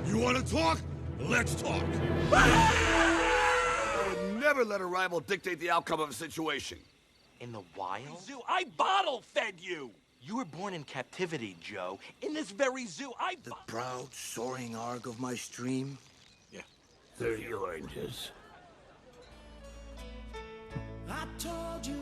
You want to talk? Let's talk. I would never let a rival dictate the outcome of a situation. In the wild? Zoo, I bottle fed you. You were born in captivity, Joe. In this very zoo, The proud, soaring arc of my stream? Yeah. 30 oranges. I told you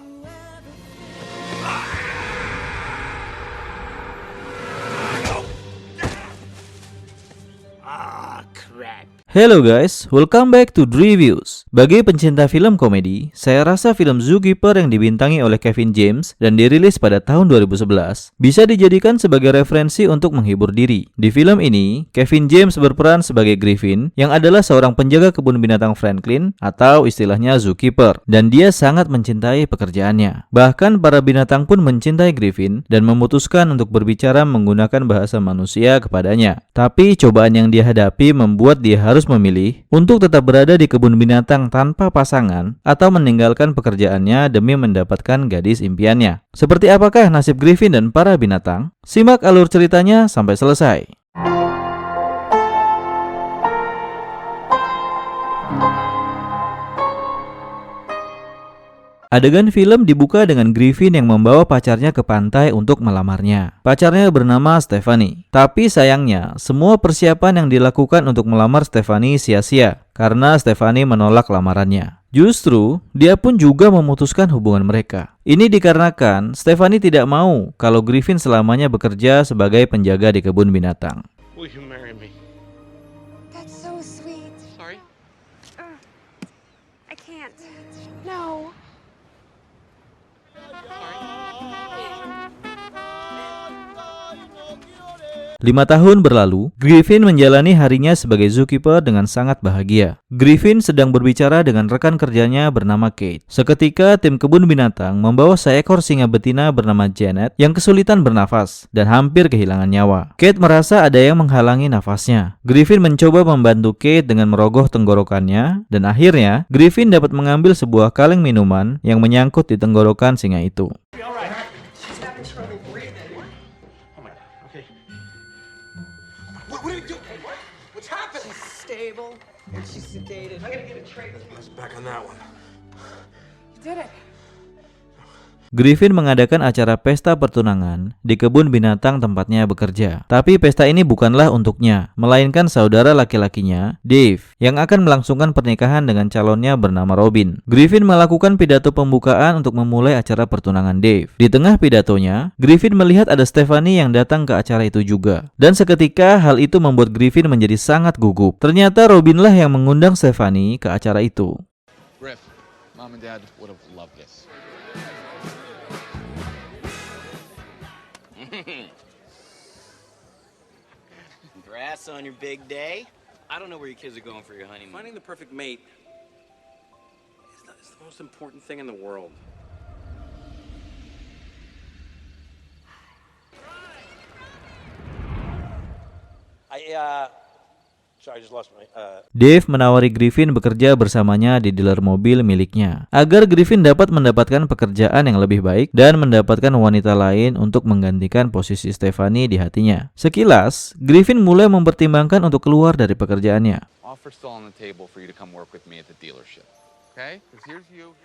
Crap. Hello guys, welcome back to Reviews. Bagi pencinta film komedi, saya rasa film Zookeeper yang dibintangi oleh Kevin James dan dirilis pada tahun 2011 bisa dijadikan sebagai referensi untuk menghibur diri. Di film ini, Kevin James berperan sebagai Griffin yang adalah seorang penjaga kebun binatang Franklin atau istilahnya Zookeeper, dan dia sangat mencintai pekerjaannya. Bahkan para binatang pun mencintai Griffin dan memutuskan untuk berbicara menggunakan bahasa manusia kepadanya. Tapi cobaan yang dia hadapi membuat dia harus memilih untuk tetap berada di kebun binatang tanpa pasangan atau meninggalkan pekerjaannya demi mendapatkan gadis impiannya. Seperti apakah nasib Griffin dan para binatang? Simak alur ceritanya sampai selesai. Adegan film dibuka dengan Griffin yang membawa pacarnya ke pantai untuk melamarnya. Pacarnya bernama Stephanie. Tapi sayangnya, semua persiapan yang dilakukan untuk melamar Stephanie sia-sia karena Stephanie menolak lamarannya. Justru, dia pun juga memutuskan hubungan mereka. Ini dikarenakan Stephanie tidak mau kalau Griffin selamanya bekerja sebagai penjaga di kebun binatang. Will you marry me? That's so sweet. Sorry? I can't. No. 5 tahun berlalu, Griffin menjalani harinya sebagai zookeeper dengan sangat bahagia. Griffin sedang berbicara dengan rekan kerjanya bernama Kate. Seketika tim kebun binatang membawa seekor singa betina bernama Janet yang kesulitan bernafas dan hampir kehilangan nyawa. Kate merasa ada yang menghalangi nafasnya. Griffin mencoba membantu Kate dengan merogoh tenggorokannya dan akhirnya Griffin dapat mengambil sebuah kaleng minuman yang menyangkut di tenggorokan singa itu. What are you doing? What's happening? She's stable and she's sedated. I gotta get a tray. Let's back on that one. You did it. Griffin mengadakan acara pesta pertunangan di kebun binatang tempatnya bekerja. Tapi pesta ini bukanlah untuknya, melainkan saudara laki-lakinya, Dave, yang akan melangsungkan pernikahan dengan calonnya bernama Robin. Griffin melakukan pidato pembukaan untuk memulai acara pertunangan Dave. Di tengah pidatonya, Griffin melihat ada Stephanie yang datang ke acara itu juga. Dan seketika hal itu membuat Griffin menjadi sangat gugup. Ternyata Robinlah yang mengundang Stephanie ke acara itu. Griff, Mom and Dad would have loved this. Congrats on your big day. I don't know where your kids are going for your honeymoon. Finding the perfect mate is the most important thing in the world. Sorry, I just lost my. Dave menawari Griffin bekerja bersamanya di dealer mobil miliknya agar Griffin dapat mendapatkan pekerjaan yang lebih baik dan mendapatkan wanita lain untuk menggantikan posisi Stephanie di hatinya. Sekilas, Griffin mulai mempertimbangkan untuk keluar dari pekerjaannya. Offer still on the table for you to come work with me at the dealership. Okay? Because here's you.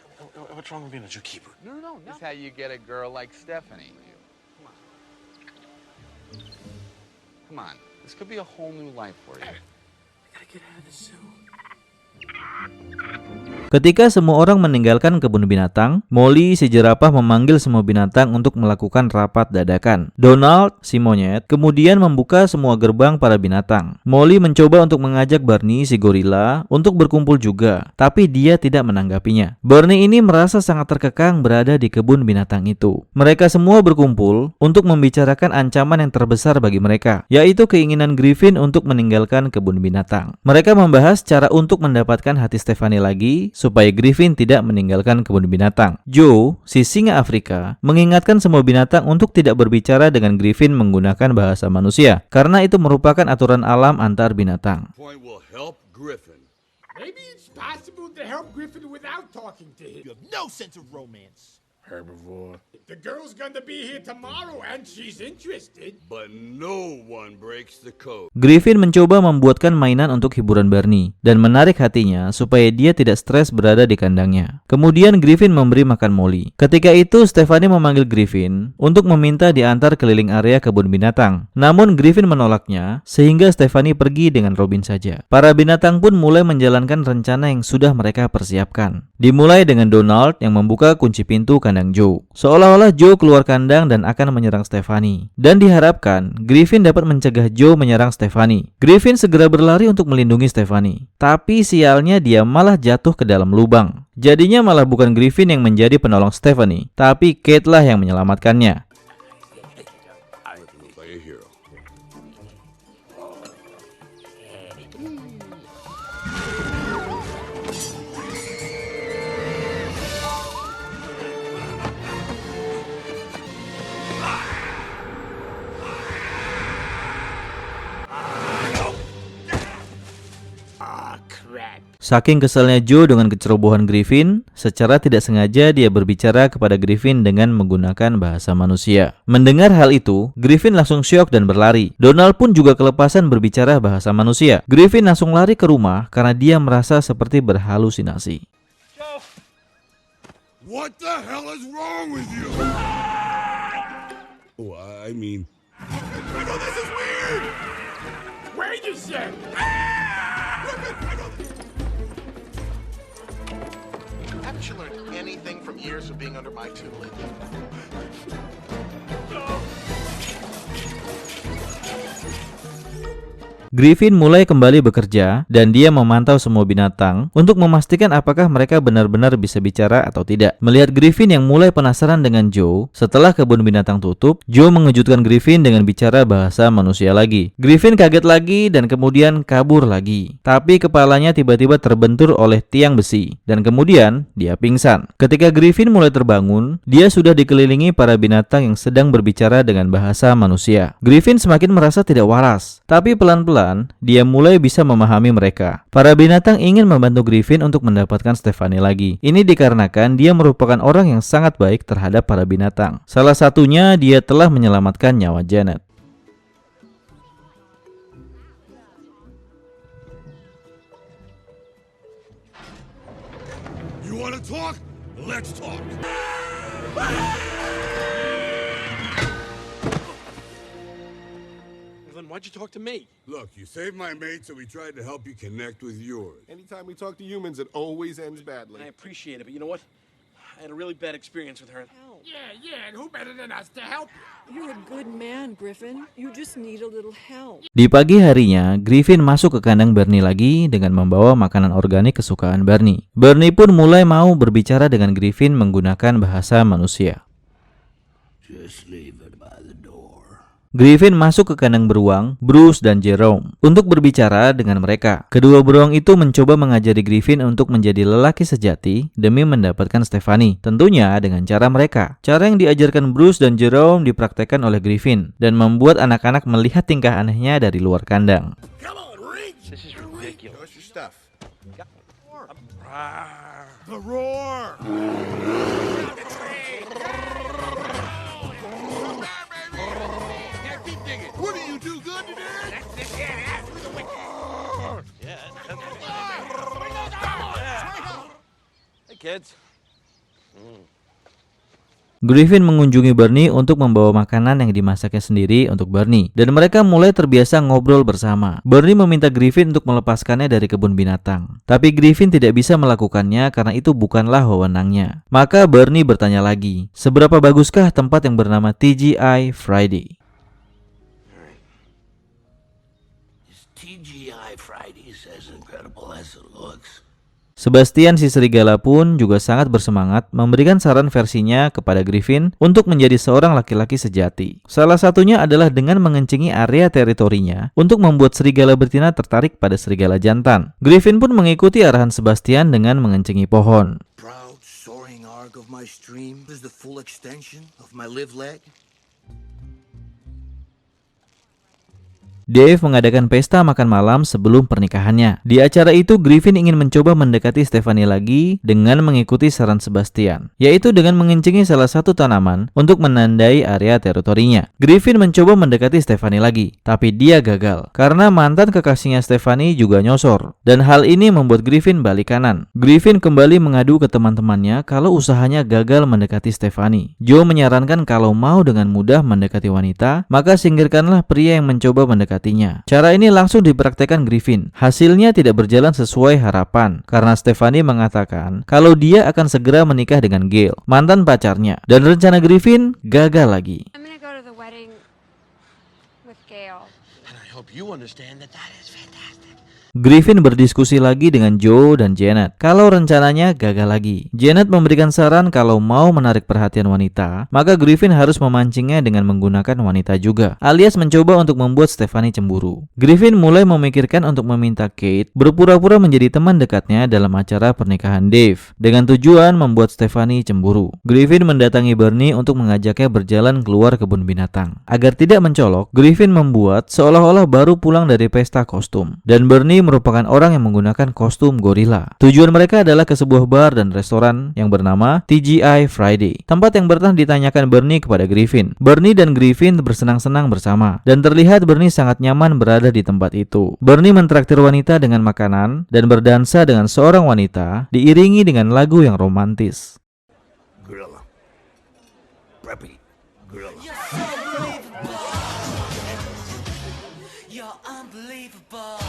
What's wrong with being a zookeeper? No. This is how you get a girl like Stephanie. Come on. This could be a whole new life for you. Get out of the zoo. Ketika semua orang meninggalkan kebun binatang, Molly si jerapah memanggil semua binatang untuk melakukan rapat dadakan. Donald si monyet kemudian membuka semua gerbang para binatang. Molly mencoba untuk mengajak Barney si gorila untuk berkumpul juga, tapi dia tidak menanggapinya. Barney ini merasa sangat terkekang berada di kebun binatang itu. Mereka semua berkumpul untuk membicarakan ancaman yang terbesar bagi mereka, yaitu keinginan Griffin untuk meninggalkan kebun binatang. Mereka membahas cara untuk mendapatkan hati Stephanie lagi supaya Griffin tidak meninggalkan kebun binatang. Joe, si singa Afrika, mengingatkan semua binatang untuk tidak berbicara dengan Griffin menggunakan bahasa manusia karena itu merupakan aturan alam antar binatang. Point will help Griffin. Maybe it's possible to help Griffin without talking to him. You have no sense of romance. Herbivore. The girl's gonna be here tomorrow and she's interested. But no one breaks the code. Griffin mencoba membuatkan mainan untuk hiburan Barney dan menarik hatinya supaya dia tidak stres berada di kandangnya. Kemudian Griffin memberi makan Molly. Ketika itu Stephanie memanggil Griffin untuk meminta diantar keliling area kebun binatang. Namun Griffin menolaknya sehingga Stephanie pergi dengan Robin saja. Para binatang pun mulai menjalankan rencana yang sudah mereka persiapkan. Dimulai dengan Donald yang membuka kunci pintu kandang Joe. Seolah-olah Joe keluar kandang dan akan menyerang Stephanie. Dan diharapkan Griffin dapat mencegah Joe menyerang Stephanie. Griffin segera berlari untuk melindungi Stephanie. Tapi sialnya dia malah jatuh ke dalam lubang. Jadinya malah bukan Griffin yang menjadi penolong Stephanie, tapi Kate lah yang menyelamatkannya. Like a hero. Saking keselnya Joe dengan kecerobohan Griffin, secara tidak sengaja dia berbicara kepada Griffin dengan menggunakan bahasa manusia. Mendengar hal itu, Griffin langsung syok dan berlari. Donald pun juga kelepasan berbicara bahasa manusia. Griffin langsung lari ke rumah karena dia merasa seperti berhalusinasi. What the hell is wrong with you? Oh, I mean... Oh, this is weird! Wait a sec! Haven't you learned anything from years of being under my tutelage? Griffin mulai kembali bekerja dan dia memantau semua binatang untuk memastikan apakah mereka benar-benar bisa bicara atau tidak. Melihat Griffin yang mulai penasaran dengan Joe, setelah kebun binatang tutup, Joe mengejutkan Griffin dengan bicara bahasa manusia lagi. Griffin kaget lagi dan kemudian kabur lagi. Tapi kepalanya tiba-tiba terbentur oleh tiang besi dan kemudian dia pingsan. Ketika Griffin mulai terbangun, dia sudah dikelilingi para binatang yang sedang berbicara dengan bahasa manusia. Griffin semakin merasa tidak waras, tapi pelan-pelan dia mulai bisa memahami mereka. Para binatang ingin membantu Griffin untuk mendapatkan Stephanie lagi. Ini dikarenakan dia merupakan orang yang sangat baik terhadap para binatang. Salah satunya dia telah menyelamatkan nyawa Janet. You wanna talk? Let's talk. Then why'd you talk to me? Look, you saved my mate, so we tried to help you connect with yours. Anytime we talk to humans, it always ends badly. I appreciate it, but you know what? I had a really bad experience with her. Yeah, and who better than us to help you? You're a good man, Griffin. You just need a little help. Di pagi harinya, Griffin masuk ke kandang Barney lagi dengan membawa makanan organik kesukaan Barney. Barney pun mulai mau berbicara dengan Griffin menggunakan bahasa manusia. Just leave it by the door. Griffin masuk ke kandang beruang, Bruce dan Jerome, untuk berbicara dengan mereka. Kedua beruang itu mencoba mengajari Griffin untuk menjadi lelaki sejati demi mendapatkan Stephanie, tentunya dengan cara mereka. Cara yang diajarkan Bruce dan Jerome dipraktekkan oleh Griffin dan membuat anak-anak melihat tingkah anehnya dari luar kandang. Come on, Riggs! This is ridiculous. What's your stuff? The roar! What do you do good today? Hey, kids. Griffin mengunjungi Barney untuk membawa makanan yang dimasaknya sendiri untuk Barney, dan mereka mulai terbiasa ngobrol bersama. Barney meminta Griffin untuk melepaskannya dari kebun binatang, tapi Griffin tidak bisa melakukannya karena itu bukanlah wewenangnya. Maka Barney bertanya lagi, seberapa baguskah tempat yang bernama TGI Friday? TGI Fridays as incredible as it looks. Sebastian si serigala pun juga sangat bersemangat memberikan saran versinya kepada Griffin untuk menjadi seorang laki-laki sejati. Salah satunya adalah dengan mengencingi area teritorinya untuk membuat serigala betina tertarik pada serigala jantan. Griffin pun mengikuti arahan Sebastian dengan mengencingi pohon. Proud soaring arc of my stream is the full extension of my live leg. Dave mengadakan pesta makan malam sebelum pernikahannya. Di acara itu, Griffin ingin mencoba mendekati Stephanie lagi dengan mengikuti saran Sebastian, yaitu dengan mengencingi salah satu tanaman untuk menandai area teritorinya. Griffin mencoba mendekati Stephanie lagi, tapi dia gagal karena mantan kekasihnya Stephanie juga nyosor, dan hal ini membuat Griffin balik kanan. Griffin kembali mengadu ke teman-temannya kalau usahanya gagal mendekati Stephanie. Joe menyarankan kalau mau dengan mudah mendekati wanita, maka singkirkanlah pria yang mencoba mendekatinya. Cara ini langsung dipraktekkan Griffin. Hasilnya tidak berjalan sesuai harapan karena Stephanie mengatakan kalau dia akan segera menikah dengan Gail, mantan pacarnya, dan rencana Griffin gagal lagi. I'm gonna go to the wedding with Gail. And I hope you understand that that is fantastic. Griffin berdiskusi lagi dengan Joe dan Janet kalau rencananya gagal lagi. Janet memberikan saran kalau mau menarik perhatian wanita, maka Griffin harus memancingnya dengan menggunakan wanita juga, alias mencoba untuk membuat Stephanie cemburu. Griffin mulai memikirkan untuk meminta Kate berpura-pura menjadi teman dekatnya dalam acara pernikahan Dave, dengan tujuan membuat Stephanie cemburu. Griffin mendatangi Bernie untuk mengajaknya berjalan keluar kebun binatang. Agar tidak mencolok, Griffin membuat seolah-olah baru pulang dari pesta kostum, dan Bernie merupakan orang yang menggunakan kostum gorila. Tujuan mereka adalah ke sebuah bar dan restoran yang bernama TGI Friday, tempat yang pernah ditanyakan Bernie kepada Griffin. Bernie dan Griffin bersenang-senang bersama, dan terlihat Bernie sangat nyaman berada di tempat itu. Bernie mentraktir wanita dengan makanan dan berdansa dengan seorang wanita diiringi dengan lagu yang romantis. Gorilla. Preppy. Gorilla. You're unbelievable.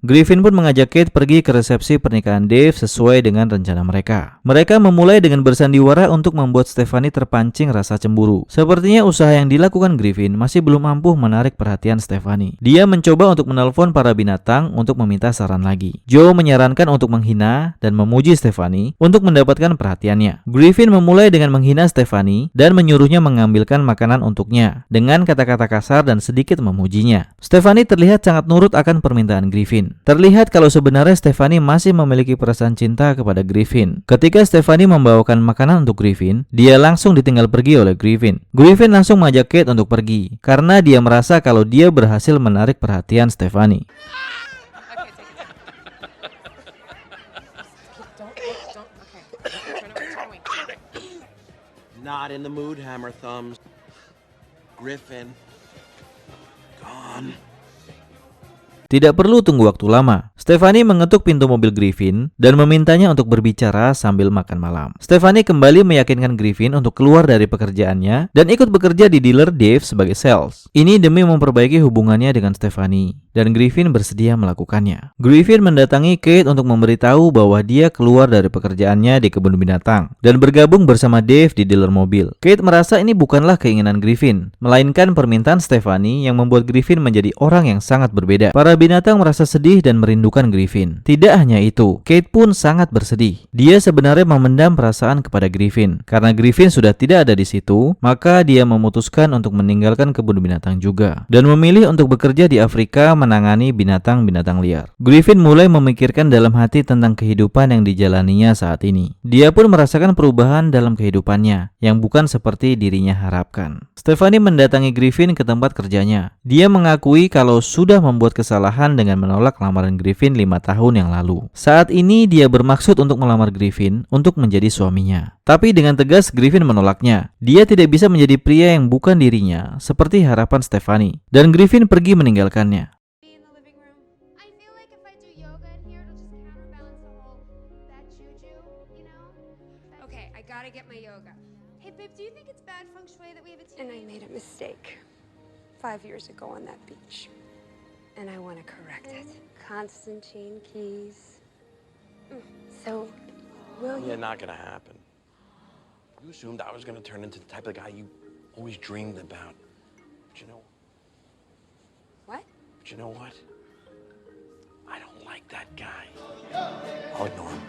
Griffin pun mengajak Kate pergi ke resepsi pernikahan Dave sesuai dengan rencana mereka. Mereka memulai dengan bersandiwara untuk membuat Stephanie terpancing rasa cemburu. Sepertinya usaha yang dilakukan Griffin masih belum mampu menarik perhatian Stephanie. Dia mencoba untuk menelpon para binatang untuk meminta saran lagi. Joe menyarankan untuk menghina dan memuji Stephanie untuk mendapatkan perhatiannya. Griffin memulai dengan menghina Stephanie dan menyuruhnya mengambilkan makanan untuknya dengan kata-kata kasar dan sedikit memujinya. Stephanie terlihat sangat nurut akan permintaan Griffin. Terlihat kalau sebenarnya Stephanie masih memiliki perasaan cinta kepada Griffin. Ketika Stephanie membawakan makanan untuk Griffin, dia langsung ditinggal pergi oleh Griffin. Griffin langsung mengajak Kate untuk pergi karena dia merasa kalau dia berhasil menarik perhatian Stephanie. Not in the mood, Hammer Thumbs. Griffin. Gone. Tidak perlu tunggu waktu lama. Stephanie mengetuk pintu mobil Griffin dan memintanya untuk berbicara sambil makan malam. Stephanie kembali meyakinkan Griffin untuk keluar dari pekerjaannya dan ikut bekerja di dealer Dave sebagai sales. Ini demi memperbaiki hubungannya dengan Stephanie, dan Griffin bersedia melakukannya. Griffin mendatangi Kate untuk memberitahu bahwa dia keluar dari pekerjaannya di kebun binatang dan bergabung bersama Dave di dealer mobil. Kate merasa ini bukanlah keinginan Griffin, melainkan permintaan Stephanie yang membuat Griffin menjadi orang yang sangat berbeda. Para binatang merasa sedih dan merindukan Griffin. Tidak hanya itu, Kate pun sangat bersedih. Dia sebenarnya memendam perasaan kepada Griffin. Karena Griffin sudah tidak ada di situ, maka dia memutuskan untuk meninggalkan kebun binatang juga dan memilih untuk bekerja di Afrika menangani binatang-binatang liar. Griffin mulai memikirkan dalam hati tentang kehidupan yang dijalaninya saat ini. Dia pun merasakan perubahan dalam kehidupannya yang bukan seperti dirinya harapkan. Stephanie mendatangi Griffin ke tempat kerjanya. Dia mengakui kalau sudah membuat kesalahan dengan menolak lamaran Griffin 5 tahun yang lalu. Saat ini dia bermaksud untuk melamar Griffin untuk menjadi suaminya. Tapi dengan tegas Griffin menolaknya. Dia tidak bisa menjadi pria yang bukan dirinya seperti harapan Stephanie. Dan Griffin pergi meninggalkannya. And I made a mistake 5 years ago on that beach. And I want to correct it. Constantine Keys. So, will you? Yeah, not gonna happen. You assumed I was gonna turn into the type of guy you always dreamed about. But you know... What? But you know what? I don't like that guy. I'll ignore him.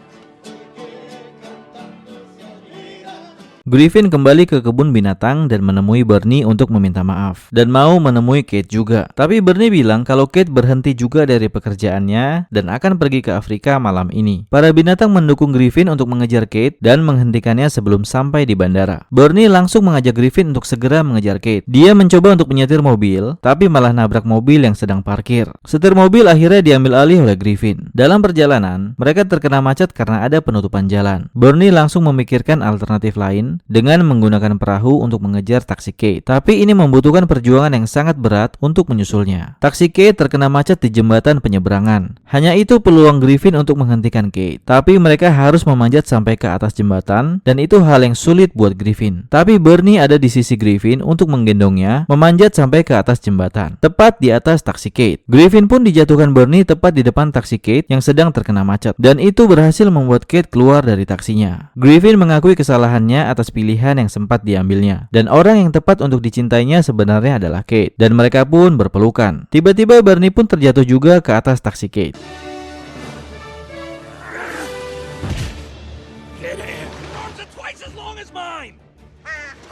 Griffin kembali ke kebun binatang dan menemui Bernie untuk meminta maaf dan mau menemui Kate juga. Tapi Bernie bilang kalau Kate berhenti juga dari pekerjaannya dan akan pergi ke Afrika malam ini. Para binatang mendukung Griffin untuk mengejar Kate dan menghentikannya sebelum sampai di bandara. Bernie langsung mengajak Griffin untuk segera mengejar Kate. Dia mencoba untuk menyetir mobil, tapi malah nabrak mobil yang sedang parkir. Setir mobil akhirnya diambil alih oleh Griffin. Dalam perjalanan, mereka terkena macet karena ada penutupan jalan. Bernie langsung memikirkan alternatif lain dengan menggunakan perahu untuk mengejar taksi Kate. Tapi ini membutuhkan perjuangan yang sangat berat untuk menyusulnya. Taksi Kate terkena macet di jembatan penyeberangan. Hanya itu peluang Griffin untuk menghentikan Kate. Tapi mereka harus memanjat sampai ke atas jembatan dan itu hal yang sulit buat Griffin. Tapi Bernie ada di sisi Griffin untuk menggendongnya memanjat sampai ke atas jembatan, tepat di atas taksi Kate. Griffin pun dijatuhkan Bernie tepat di depan taksi Kate yang sedang terkena macet dan itu berhasil membuat Kate keluar dari taksinya. Griffin mengakui kesalahannya atas pilihan yang sempat diambilnya dan orang yang tepat untuk dicintainya sebenarnya adalah Kate dan mereka pun berpelukan. Tiba-tiba Bernie pun terjatuh juga ke atas taksi Kate.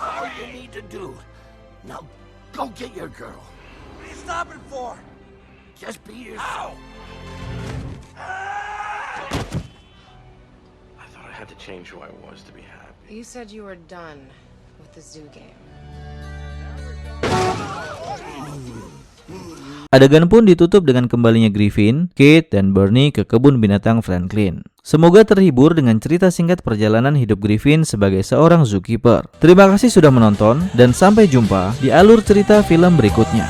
All you need to do. Now, go get your girl. What are you stopping for? Just be yourself. I thought I had to change who I was to be happy. You said you were done with the zoo game. Adegan pun ditutup dengan kembalinya Griffin, Kate, dan Bernie ke kebun binatang Franklin. Semoga terhibur dengan cerita singkat perjalanan hidup Griffin sebagai seorang zookeeper. Terima kasih sudah menonton dan sampai jumpa di alur cerita film berikutnya.